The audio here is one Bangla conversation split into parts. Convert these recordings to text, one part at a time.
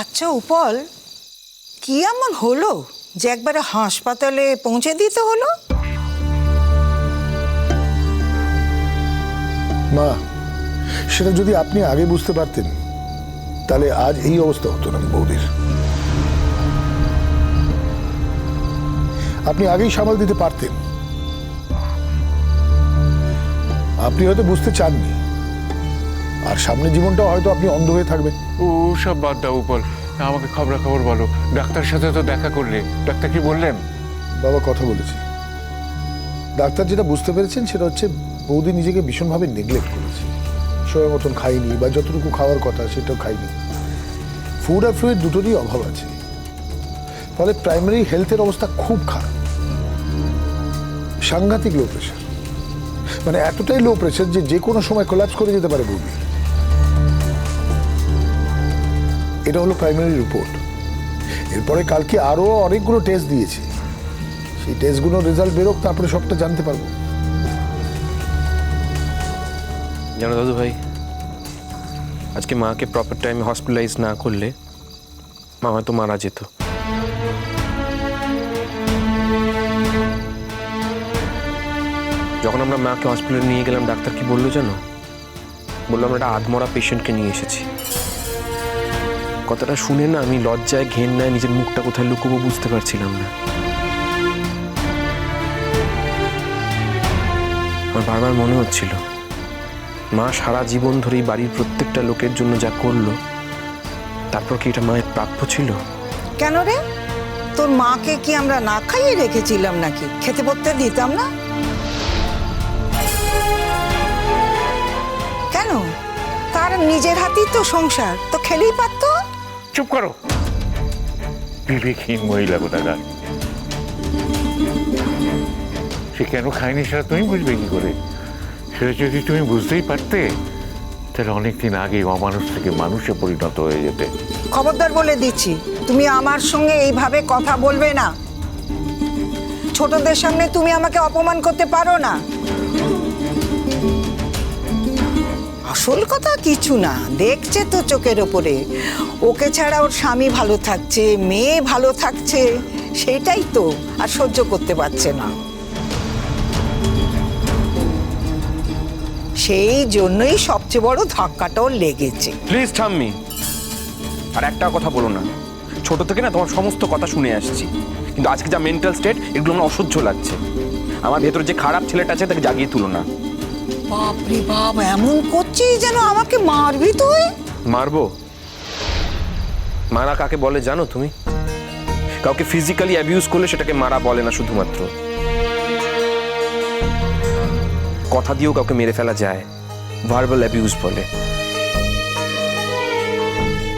আচ্ছা উপল, কি এমন হলো যে একবারে হাসপাতালে পৌঁছে দিতে হলো? মা, সেটা যদি আপনি আগে বুঝতে পারতেন তাহলে আজ এই অবস্থা হতো না বৌদির। আপনি আগেই সামাল দিতে পারতেন। আপনি হয়তো বুঝতে চাননি, আর সামনের জীবনটাও হয়তো আপনি অন্ধ হয়ে থাকবেন। ও সব বাদ দাও উপল, আমাকে খবরাখবর বলো। ডাক্তারের সাথে তো দেখা করলে, ডাক্তার কি বললেন? বাবা, কথা বলেছি। ডাক্তার যেটা বুঝতে পেরেছেন সেটা হচ্ছে বৌদি নিজেকে ভীষণভাবে নেগলেক্ট করেছে। সময় মতন খাইনি, বা যতটুকু খাওয়ার কথা সেটাও খাইনি। ফুড আর ফ্লুইড দুটোরই অভাব আছে, ফলে প্রাইমারি হেলথের অবস্থা খুব খারাপ। সাংঘাতিক লো প্রেশার, মানে এতটাই লো প্রেশার যে কোনো সময় কোল্যাপস করে যেতে পারে বৌদি। এটা হলো প্রাইমারি রিপোর্ট। এরপরে কালকে আরো অনেকগুলো টেস্ট দিয়েছি, সেই টেস্টগুলোর রেজাল্ট বেরোক, তারপরে সবটা জানতে পারবো। জানো দাদু ভাই, আজকে মাকে প্রপার টাইমে হসপিটালাইজ না করলে মা হয়তো মারা যেত। যখন আমরা মাকে হসপিটালে নিয়ে গেলাম, ডাক্তার কি বললো জানো? বললো আমরা একটা আধমরা পেশেন্টকে নিয়ে এসেছি। কথাটা শুনে না আমি লজ্জায় ঘেন্নায় নিজের মুখটা কোথায় লুকোবো বুঝতে পারছিলাম না। আমার বারবার মনে হচ্ছিল মা সারা জীবন ধরে এই বাড়ির প্রত্যেকটা লোকের জন্য যা করলো, তারপর কি এটা মায়ের প্রাপ্য ছিল? কেন রে, তোর মাকে কি আমরা না খাইয়ে রেখেছিলাম নাকি? খেতে পড়তে দিতাম না কেন? তার নিজের হাতেই তো সংসার, তো খেলেই পারতো। চুপ করো, বিবেকহীন মহিলা কোথাকার। সে কেন খায়নি সেটা তুমি বুঝবে কি করে? সেটা যদি তুমি বুঝতেই পারতে তাহলে অনেকদিন আগে অমানুষ থেকে মানুষে পরিণত হয়ে যেতে। খবরদার বলে দিচ্ছি, তুমি আমার সঙ্গে এইভাবে কথা বলবে না। ছোটদের সামনে তুমি আমাকে অপমান করতে পারো না। আসল কথা কিছু না, দেখছে তো চোখের ওপরে। ওকে ছাড়া ওর স্বামী ভালো থাকছে, মেয়ে ভালো থাকছে, সেটাই তো আর সহ্য করতে পারছে না। সেই জন্যই সবচেয়ে বড় ধাক্কাটাও লেগেছে। প্লিজ ঠাম্মি, আর একটা কথা বলো না। ছোট থেকে না তোমার সমস্ত কথা শুনে আসছি, কিন্তু আজকে যা মেন্টাল স্টেট, এগুলো আমার অসহ্য লাগছে। আমার ভেতরে যে খারাপ ছেলেটা আছে তাকে জাগিয়ে তুলো না। বাপরে বাপ, এমন করছিস যেন আমাকে মারবি তুই। মারবো? মারা কাকে বলে জানো তুমি? কাউকে ফিজিক্যালি অ্যাবিউজ করলে সেটাকে মারা বলে না শুধুমাত্র, কথা দিয়েও কাউকে মেরে ফেলা যায়, ভার্বাল অ্যাবিউজ বলে।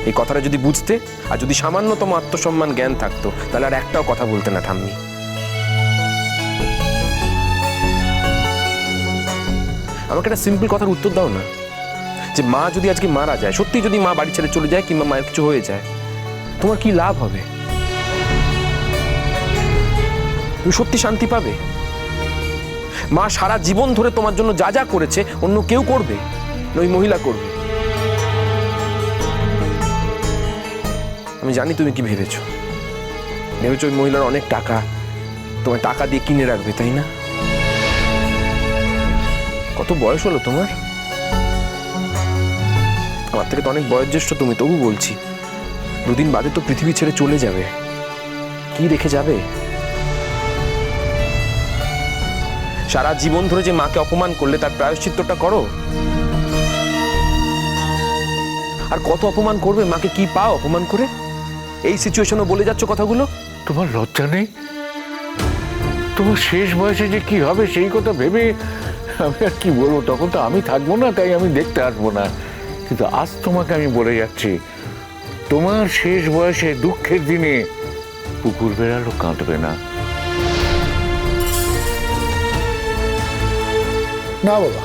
এই কথাটা যদি বুঝতে আর যদি সামান্যতম আত্মসম্মান জ্ঞান থাকতো, তাহলে আর একটাও কথা বলতে না ঠাম্মি। আমাকে একটা সিম্পল কথার উত্তর দাও না, যে মা যদি আজকে মারা যায়, সত্যি যদি মা বাড়ি ছেড়ে চলে যায় কিংবা মায়ের কিছু হয়ে যায়, তোমার কি লাভ হবে? তুমি সত্যি শান্তি পাবে? মা সারা জীবন ধরে তোমার জন্য যা যা করেছে অন্য কেউ করবে, ওই মহিলা করবে। আমি জানি তুমি কি ভেবেছো। ওই মহিলার অনেক টাকা, তোমার টাকা দিয়ে কিনে রাখবে, তাই না? কত বয়স হলো তোমার? আমার থেকে তো অনেক বয়োজ্যেষ্ঠ তুমি, তবু বলছি, দুদিন বাদে তো পৃথিবী ছেড়ে চলে যাবে। কি রেখে যাবে? সারা জীবন ধরে যে মাকে অপমান করলে তার প্রায়শ্চিত্তটা করো। আর কত অপমান করবে মাকে? কি পাও অপমান করে? এই সিচুয়েশনও বলে যাচ্ছ কথাগুলো। তোমার লজ্জা নেই? তোমার শেষ বয়সে যে কি হবে সেই কথা ভেবে আমি আর কি বলবো। তখন তো আমি থাকবো না, তাই আমি দেখতে আসবো না। কিন্তু আজ তোমাকে আমি বলে যাচ্ছি, তোমার শেষ বয়সে দুঃখের দিনে কুকুর বেড়ালও কাঁদবে না। না বাবা,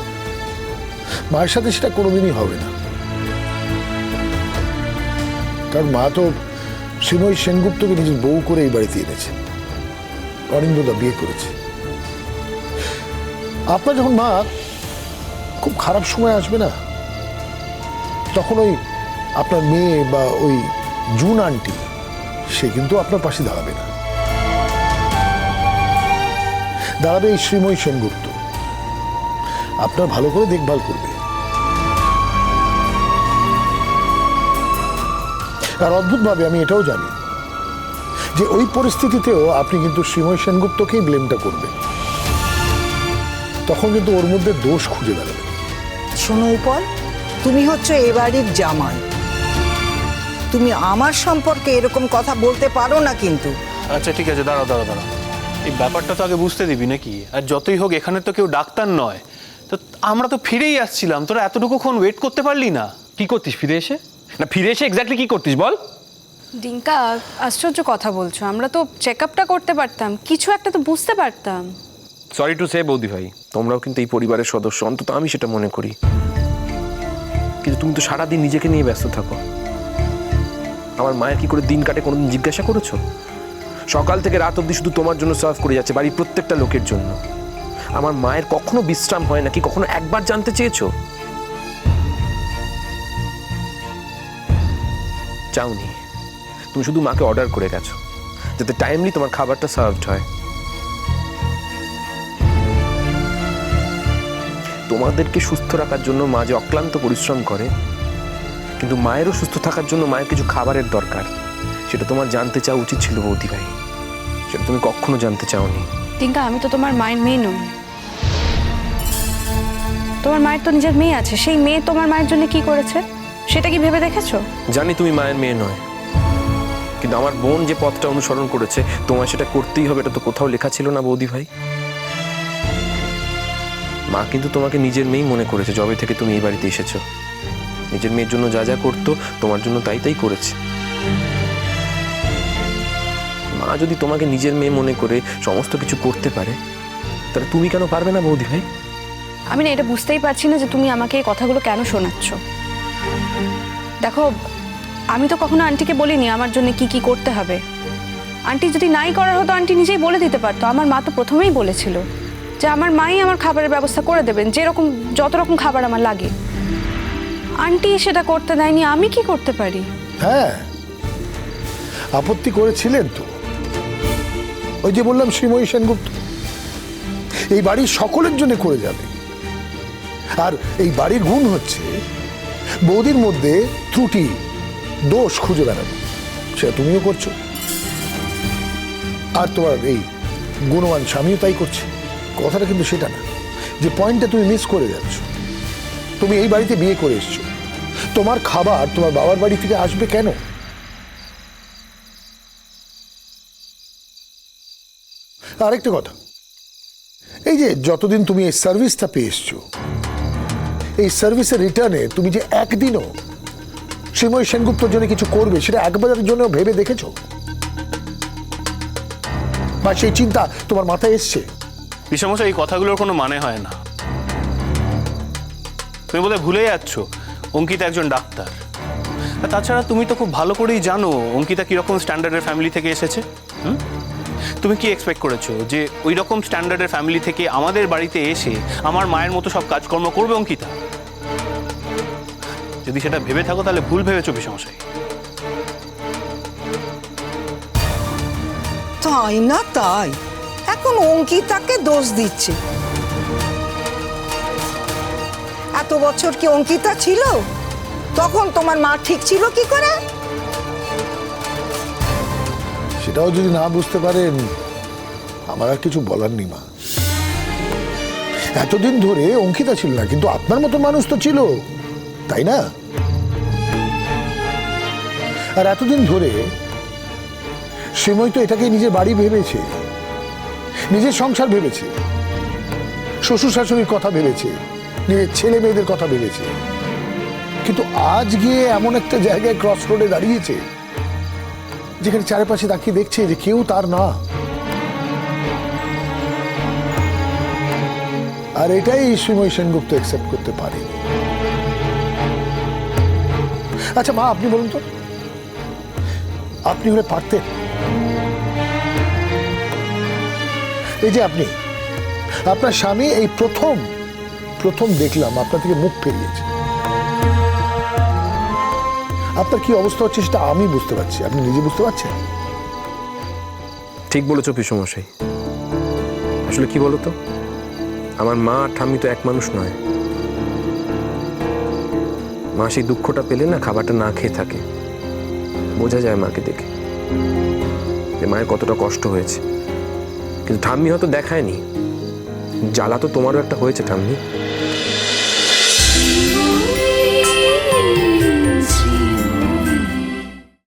মায়ের সাথে সেটা কোনোদিনই হবে না। কারণ মা তো শ্রীময়ী সেনগুপ্তকে নিজের বউ করে এই বাড়িতে এনেছে, অরিন্দদা বিয়ে করেছে। আপনার যখন মা খুব খারাপ সময় আসবে না, তখন ওই আপনার মেয়ে বা ওই জুন আন্টি সে কিন্তু আপনার পাশে দাঁড়াবে না, দাঁড়াবে এই শ্রীময়ী সেনগুপ্ত, আপনার ভালো করে দেখভাল করবে। আর অদ্ভুতভাবে আমি এটাও জানি যে ওই পরিস্থিতিতেও আপনি কিন্তু শ্রীময়ী সেনগুপ্তকেই ব্লেমটা করবেন, তখন কিন্তু ওর মধ্যে দোষ খুঁজে বেড়াবেন। শোনো উপল, তুমি হচ্ছে এ বাড়ির জামাই, তুমি আমার সম্পর্কে এরকম কথা বলতে পারো না কিন্তু। আচ্ছা ঠিক আছে, দাঁড়াও দাঁড়াও দাঁড়াও, এই ব্যাপারটা তো আগে বুঝতে দিবি নাকি? আর যতই হোক এখানে তো কেউ ডাক্তার নয়, তো আমরা তো ফিরেই আসছিলাম, তোরা এতটুকুক্ষণ ওয়েট করতে পারলি না? কি করতিস ফিরে এসে? না ফিরে এসে এক্স্যাক্টলি কি করতিস বল? ডিঙ্কা, আশ্চর্য কথা বলছো। আমরা তো চেক আপটা করতে পারতাম, কিছু একটা তো বুঝতে পারতাম। সরি টু সে বৌদি ভাই, তোমরাও কিন্তু এই পরিবারের সদস্য, অন্তত আমি সেটা মনে করি। কিন্তু তুমি তো সারাদিন নিজেকে নিয়ে ব্যস্ত থাকো। আমার মায়ের কি করে দিন কাটে কোনোদিন জিজ্ঞাসা করেছো? সকাল থেকে রাত অবধি শুধু তোমার জন্য সার্ভ করে যাচ্ছে, বাড়ির প্রত্যেকটা লোকের জন্য। আমার মায়ের কখনো বিশ্রাম হয় নাকি কখনো একবার জানতে চেয়েছো? চাওনি। তুমি শুধু মাকে অর্ডার করে গেছো যাতে টাইমলি তোমার খাবারটা সার্ভড হয়। তোমাদেরকে সুস্থ রাখার জন্য মা যে অক্লান্ত পরিশ্রম করে, কিন্তু মায়েরও সুস্থ থাকার জন্য মায়ের কিছু খাবারের দরকার, সেটা তোমার জানতে চাওয়া উচিত ছিল বৌদি ভাই। সেটা তুমি কখনো জানতে চাওনি। ডিঙ্কা, আমি তো তোমার মায়ের মেয়ে নই। তোমার মায়ের তো নিজের মেয়ে আছে, সেই মেয়ে তোমার মায়ের জন্য কি করেছে সেটা কি ভেবে দেখেছো? জানি তুমি মায়ের মেয়ে নয়, কিন্তু আমার বোন যে পথটা অনুসরণ করেছে তোমার সেটা করতেই হবে, এটা তো কোথাও লেখা ছিল না বৌদি ভাই। মা কিন্তু তোমাকে নিজের মেয়েই মনে করেছে যবে থেকে তুমি এই বাড়িতে এসেছো। নিজের মেয়ের জন্য যা যা করতো তোমার জন্য তাই তাই করেছে। মা যদি তোমাকে নিজের মেয়ে মনে করে সমস্ত কিছু করতে পারে, তাহলে তুমি কেন পারবে না বৌদি ভাই? আমি না এটা বুঝতেই পারছি না যে তুমি আমাকে এই কথাগুলো কেন শোনাচ্ছ। দেখো, আমি তো কখনো আন্টিকে বলিনি আমার জন্য কি কি করতে হবে। আন্টি যদি নাই করার হতো আন্টি নিজেই বলে দিতে পারতো। আমার মা তো প্রথমেই বলেছিল যে আমার মাই আমার খাবারের ব্যবস্থা করে দেবেন, যেরকম যত রকম খাবার আমার লাগে। আন্টি সেটা করতে দেয়নি, আমি কি করতে পারি? হ্যাঁ, আপত্তি করেছিলেন তো। ওই যে বললাম শ্রীময়ী সেনগুপ্ত এই বাড়ির সকলের জন্য করে যাবে। আর এই বাড়ির গুণ হচ্ছে বৌদির মধ্যে ত্রুটি দোষ খুঁজে বেড়ানো, সেটা তুমিও করছো। আর তোমার এই গুণবান স্বামীও তাই করছে। কথাটা কিন্তু সেটা না, যে পয়েন্টটা তুমি মিস করে যাচ্ছ। তুমি এই বাড়িতে বিয়ে করে এসছো, তোমার খাবার তোমার বাবার বাড়ি থেকে আসবে কেন? আরেকটা কথা, এই যে যতদিন তুমি এই সার্ভিসটা পেয়ে এসছো, এই সার্ভিসের রিটার্নে তুমি যে একদিনও শ্রীময়ী সেনগুপ্তর জন্য কিছু করবে সেটা একবারের জন্য ভেবে দেখেছো? বা সেই চিন্তা তোমার মাথায় এসছে? বিষমশাই, এই কথাগুলোর কোনো মানে হয় না। তুমি বোধহয় ভুলে যাচ্ছ অঙ্কিতা একজন ডাক্তার। আর তাছাড়া তুমি তো খুব ভালো করেই জানো অঙ্কিতা কিরকম স্ট্যান্ডার্ডের ফ্যামিলি থেকে এসেছে। তুমি কি এক্সপেক্ট করেছো যে ওই রকম স্ট্যান্ডার্ডের ফ্যামিলি থেকে আমাদের বাড়িতে এসে আমার মায়ের মতো সব কাজকর্ম করবে অঙ্কিতা? যদি সেটা ভেবে থাকো তাহলে ভুল ভেবেছো বিষমশাই। তাই না তাই এখন অঙ্কিতাকে দোষ দিচ্ছে। এত বছর কি অঙ্কিতা ছিল? তখন তোমার মা ঠিক ছিল কি করে? সেটাও যদি না বুঝতে পারেন আমার আর কিছু বলার নেই মা। এতদিন ধরে অঙ্কিতা ছিল না, কিন্তু আপনার মতো মানুষ তো ছিল, তাই না? আর এতদিন ধরে শ্রীময়ী তো এটাকে নিজের বাড়ি ভেবেছে, নিজের সংসার ভেবেছে, শ্বশুর শাশুড়ির কথা ভেবেছে, নিজের ছেলে মেয়েদের কথা ভেবেছে। কিন্তু আজ গিয়ে এমন একটা জায়গায় ক্রস রোডে দাঁড়িয়েছে যেখানে চারপাশে তাকিয়ে দেখছে যে কেউ তার না। আর এটাই শ্রীময়ী সেনগুপ্ত অ্যাকসেপ্ট করতে পারে। আচ্ছা মা, আপনি বলুন তো, আপনি হলে পারতেন? এই যে আপনি, আপনার স্বামী এই প্রথম দেখলাম আপনার থেকে মুখ ফিরিয়েছে। আপনার কি অবস্থা হচ্ছে সেটা আমি বুঝতে পারছি, আপনি নিজে বুঝতে পারছেন? ঠিক বলেছো পিসমশাই। আসলে কি বলো তো, আমার মা আর ঠাম্মি তো এক মানুষ নয়। মা সেই দুঃখটা পেলে না খাবারটা না খেয়ে থাকে। বোঝা যায় মাকে দেখে যে মায়ের কতটা কষ্ট হয়েছে, কিন্তু ঠাম্মি হয়তো দেখায়নি। জ্বালা তো তোমারও একটা হয়েছে ঠাম্মি।